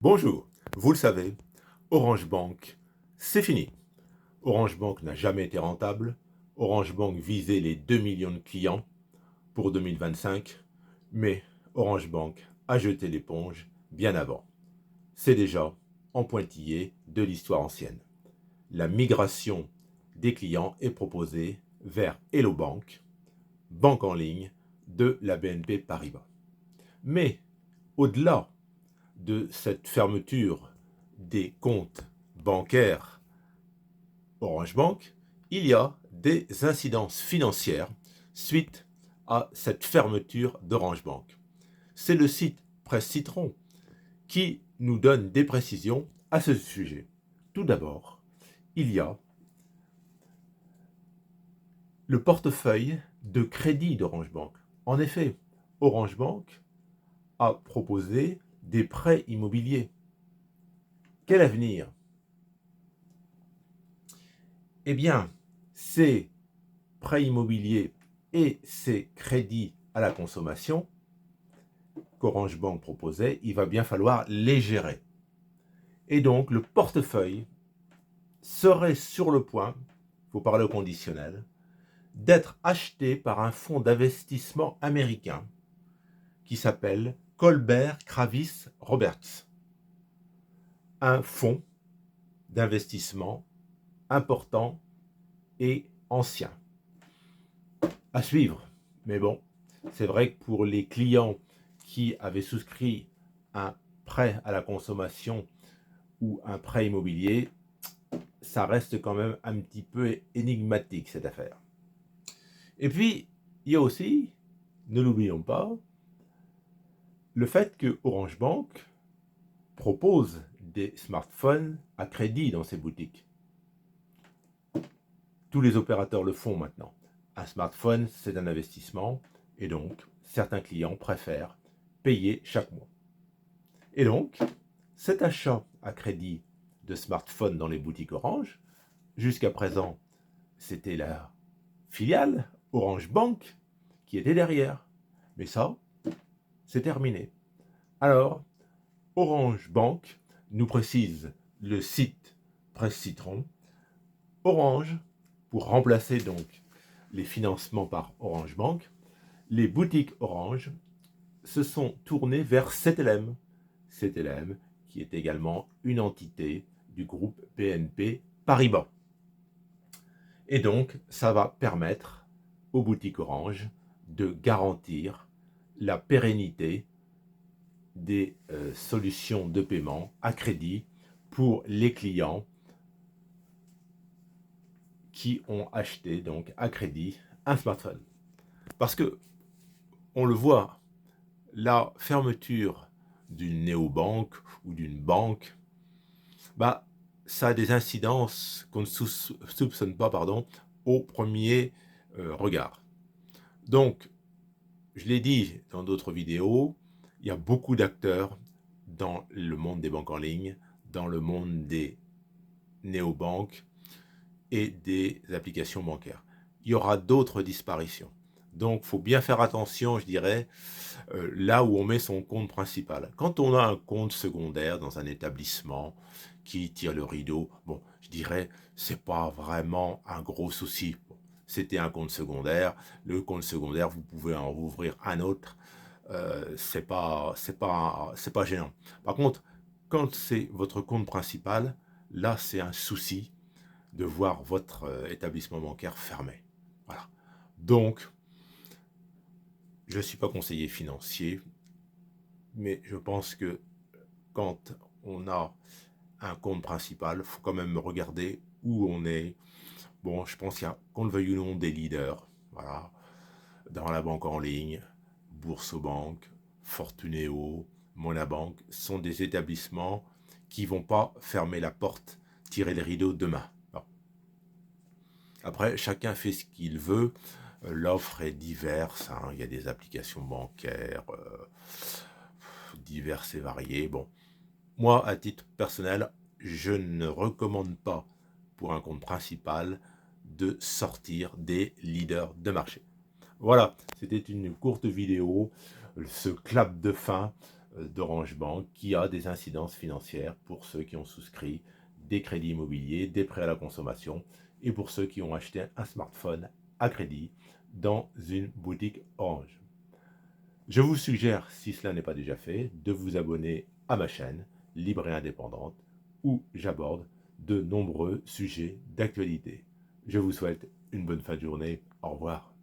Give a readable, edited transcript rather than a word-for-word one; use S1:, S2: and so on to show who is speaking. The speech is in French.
S1: Bonjour, vous le savez, Orange Bank, c'est fini. Orange Bank n'a jamais été rentable. Orange Bank visait les 2 millions de clients pour 2025, mais Orange Bank a jeté l'éponge bien avant. C'est déjà en pointillé de l'histoire ancienne. La migration des clients est proposée vers Hello Bank, banque en ligne de la BNP Paribas. Mais au-delà de cette fermeture des comptes bancaires Orange Bank, il y a des incidences financières suite à cette fermeture d'Orange Bank. C'est le site Presse Citron qui nous donne des précisions à ce sujet. Tout d'abord, il y a le portefeuille de crédit d'Orange Bank. En effet, Orange Bank a proposé des prêts immobiliers. Quel avenir? Eh bien, ces prêts immobiliers et ces crédits à la consommation qu'Orange Bank proposait, il va bien falloir les gérer. Et donc, le portefeuille serait sur le point, il faut parler au conditionnel, d'être acheté par un fonds d'investissement américain qui s'appelle Colbert Kravis Roberts. Un fonds d'investissement important et ancien. À suivre. Mais bon, c'est vrai que pour les clients qui avaient souscrit un prêt à la consommation ou un prêt immobilier, ça reste quand même un petit peu énigmatique cette affaire. Et puis, il y a aussi, ne l'oublions pas, le fait que Orange Bank propose des smartphones à crédit dans ses boutiques. Tous les opérateurs le font maintenant. Un smartphone, c'est un investissement, et donc certains clients préfèrent payer chaque mois. Et donc, cet achat à crédit de smartphones dans les boutiques Orange, jusqu'à présent, c'était la filiale Orange Bank qui était derrière. Mais ça, c'est terminé. Alors, Orange Bank nous précise le site Presse Citron. Orange, pour remplacer donc les financements par Orange Bank, les boutiques Orange se sont tournées vers CTLM. CTLM, qui est également une entité du groupe BNP Paribas. Et donc, ça va permettre aux boutiques Orange de garantir la pérennité des solutions de paiement à crédit pour les clients qui ont acheté donc à crédit un smartphone. Parce que on le voit, la fermeture d'une néobanque ou d'une banque, bah, ça a des incidences qu'on ne soupçonne pas, au premier regard. Donc, je l'ai dit dans d'autres vidéos, il y a beaucoup d'acteurs dans le monde des banques en ligne, dans le monde des néobanques et des applications bancaires. Il y aura d'autres disparitions. Donc, il faut bien faire attention, je dirais, là où on met son compte principal. Quand on a un compte secondaire dans un établissement qui tire le rideau, bon, je dirais, c'est pas vraiment un gros souci. Bon, c'était un compte secondaire. Le compte secondaire, vous pouvez en rouvrir un autre. C'est pas gênant. Par contre, quand c'est votre compte principal, là, c'est un souci de voir votre établissement bancaire fermé. Voilà. Donc, je ne suis pas conseiller financier, mais je pense que quand on a un compte principal, il faut quand même regarder où on est. Bon, je pense qu'il y a, qu'on le veuille ou non, des leaders. Voilà. Dans la banque en ligne, Boursorama, Fortuneo, Monabank, sont des établissements qui ne vont pas fermer la porte, tirer les rideaux demain. Bon. Après, chacun fait ce qu'il veut. L'offre est diverse. Hein. Il y a des applications bancaires diverses et variées. Bon, moi, à titre personnel, je ne recommande pas pour un compte principal de sortir des leaders de marché. Voilà, c'était une courte vidéo, ce clap de fin d'Orange Bank qui a des incidences financières pour ceux qui ont souscrit des crédits immobiliers, des prêts à la consommation et pour ceux qui ont acheté un smartphone à crédit dans une boutique Orange. Je vous suggère, si cela n'est pas déjà fait, de vous abonner à ma chaîne Libre et Indépendante où j'aborde de nombreux sujets d'actualité. Je vous souhaite une bonne fin de journée. Au revoir.